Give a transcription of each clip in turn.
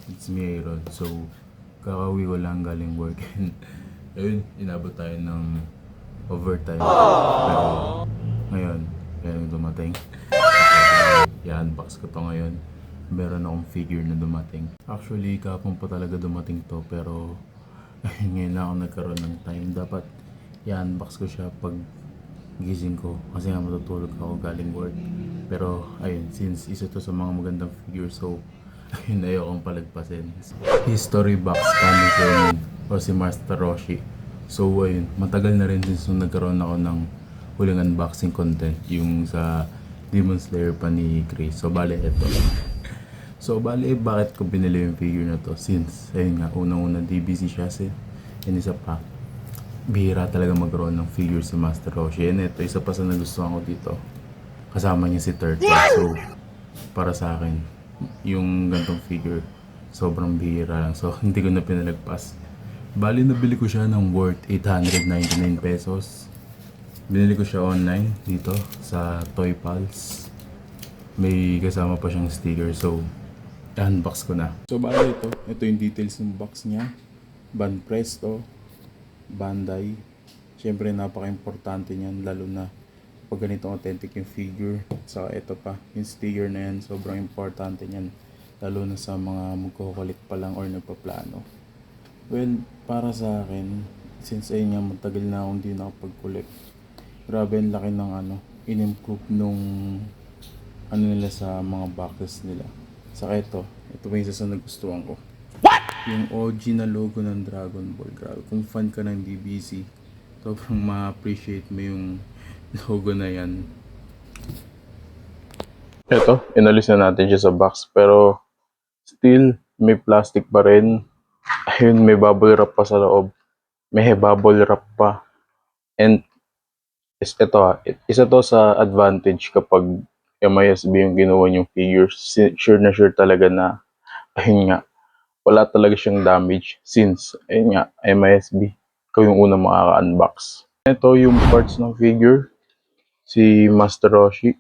It's me, Aaron. So, kakauwi ko lang galing work. Ayun, inabot tayo ng overtime. Pero, ngayon, kaya dumating. I-unbox ko to ngayon. Meron akong figure na dumating. Actually, kapon pa talaga dumating to. Pero, ayun, ngayon na ako nagkaroon ng time. Dapat, i-unbox ko siya pag gising ko. Kasi nga matutulog ako galing work. Pero, ayun, since isa to sa mga magandang figure, so, ayun, ayokong palagpasin. History box coming soon o si Master Roshi. So ayun, matagal na rin since nung nagkaroon ako ng huling unboxing content, yung sa Demon Slayer pa ni Chris. So bale, ito. So bale, bakit ko binili yung figure na to? Since, ayun nga, unang-unang DBC siya. And isa pa, bihira talaga magkaroon ng figure si Master Roshi. And ito, isa pa sa nagustuhan ko dito. Kasama niya si Turtle. So, para sa akin, yung gantong figure, sobrang bihira lang. So, hindi ko na pinalagpas. Bali, nabili ko siya ng worth 899 pesos. Binili ko siya online dito sa Toy Pals. May kasama pa siyang sticker. So, unbox ko na. So, bali ito yung details ng box niya. Banpresto, Bandai. Siyempre, napaka-importante niyan, lalo na pag ganitong authentic yung figure. Saka ito pa, yung sticker na yan, sobrang importante niyan. Lalo na sa mga magkukulit pa lang or nagpaplano. Well, para sa akin, since ayun nga, matagal na akong hindi nakapag-collect. Grabe ang laki ng in-improve nung nila sa mga boxes nila. Saka ito pa yung isa sa nagustuhan ko. Yung OG na logo ng Dragon Ball. Grabe, kung fan ka ng DBC, sobrang ma-appreciate mo yung logo na yan. Ito, inalis na natin siya sa box, pero still may plastic pa rin. Ayun, may bubble wrap pa sa loob. May bubble wrap pa. And isa to sa advantage kapag MISB yung ginawa yung figures. Sure na sure talaga na, ayun nga, wala talaga siyang damage since, ayun nga, MISB. Ikaw yung unang makaka-unbox. Ito yung parts ng figure. Si Master Roshi.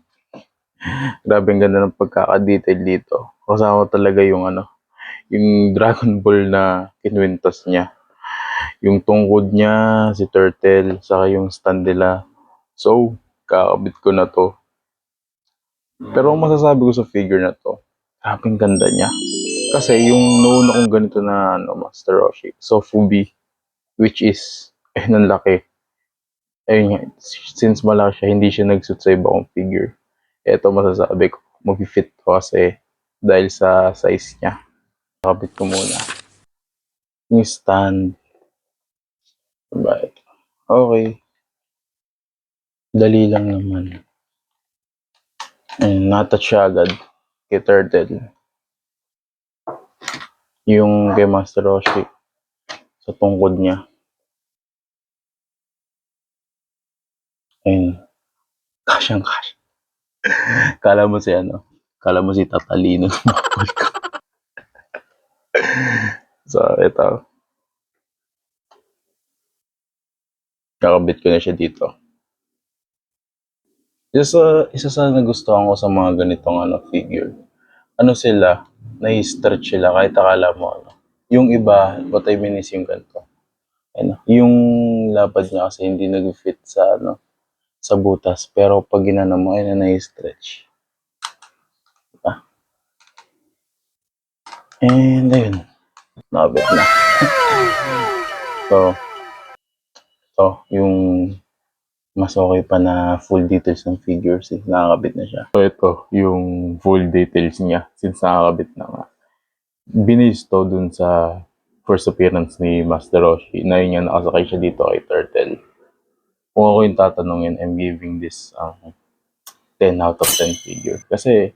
Grabe ang ganda ng pagkaka-detail dito. Kasama talaga yung yung Dragon Ball na kinwintas niya. Yung tungkod niya, si Turtle, saka yung stand nila. So, kakabit ko na to. Pero ang masasabi ko sa figure na to, grabe ang ganda niya. Kasi yung nauna kong ganito na Master Roshi, Sofubi, which is, ang laki. Ayun, since malaki siya, hindi siya nagsuit sa iba kong figure. Ito masasabi ko, mag-fit ko kasi dahil sa size niya. Kakabit ko muna. Yung stand. Right. Okay. Dali lang naman. Ayun, natouch siya agad kay Turtle. Yung kay Master Roshi sa tungkod niya. Ayun. Kasyang-kasya. Kala mo si Tatalino. So, ito. Kakabit ko na siya dito. Isa sa nagustuhan ko sa mga ganitong figure. Sila, nai-stretch sila kahit akala mo Yung iba, what I mean is yung ganito. Yung lapad niya kasi hindi nag-fit sa sa butas, pero pag ginano mo ay nai-stretch. Diba? And ayun, nakabit na. So, yung mas okay pa na full details ng figure since nakakabit na siya. So ito, yung full details niya since nakakabit na nga. Binase to dun sa first appearance ni Master Roshi na yun nga nakasakay siya dito kay Turtle. Kung ako yung tatanungin, I'm giving this 10 out of 10 figure. Kasi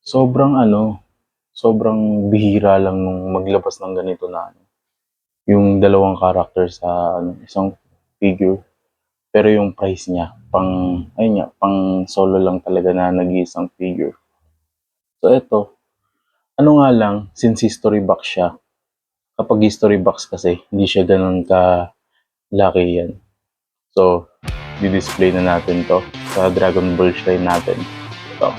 sobrang sobrang bihira lang nung maglabas ng ganito na yung dalawang character sa isang figure. Pero yung price niya, pang solo lang talaga na nag-iisang figure. So ito, nga lang, since history box siya, kapag history box kasi, hindi siya ganun ka-laki yan. So, di-display na natin to sa Dragon Ball Shrine natin. So,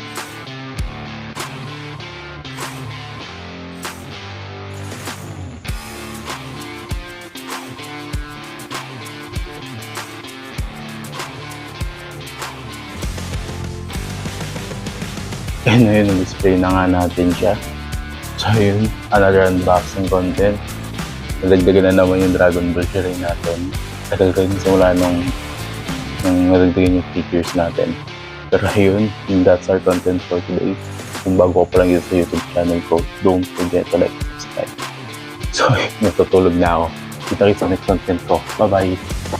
And ayun, display na nga natin siya. So yun, another unboxing content. Nadagdagan na naman yung Dragon Ball Shireen natin. Tagal rin simula nung nadagdagan yung figures natin. Pero ayun, that's our content for today. Kung bago pa lang dito sa YouTube channel ko, don't forget to like, subscribe. So, natutulog na ako. Kita-kita sa next content ko. Bye-bye!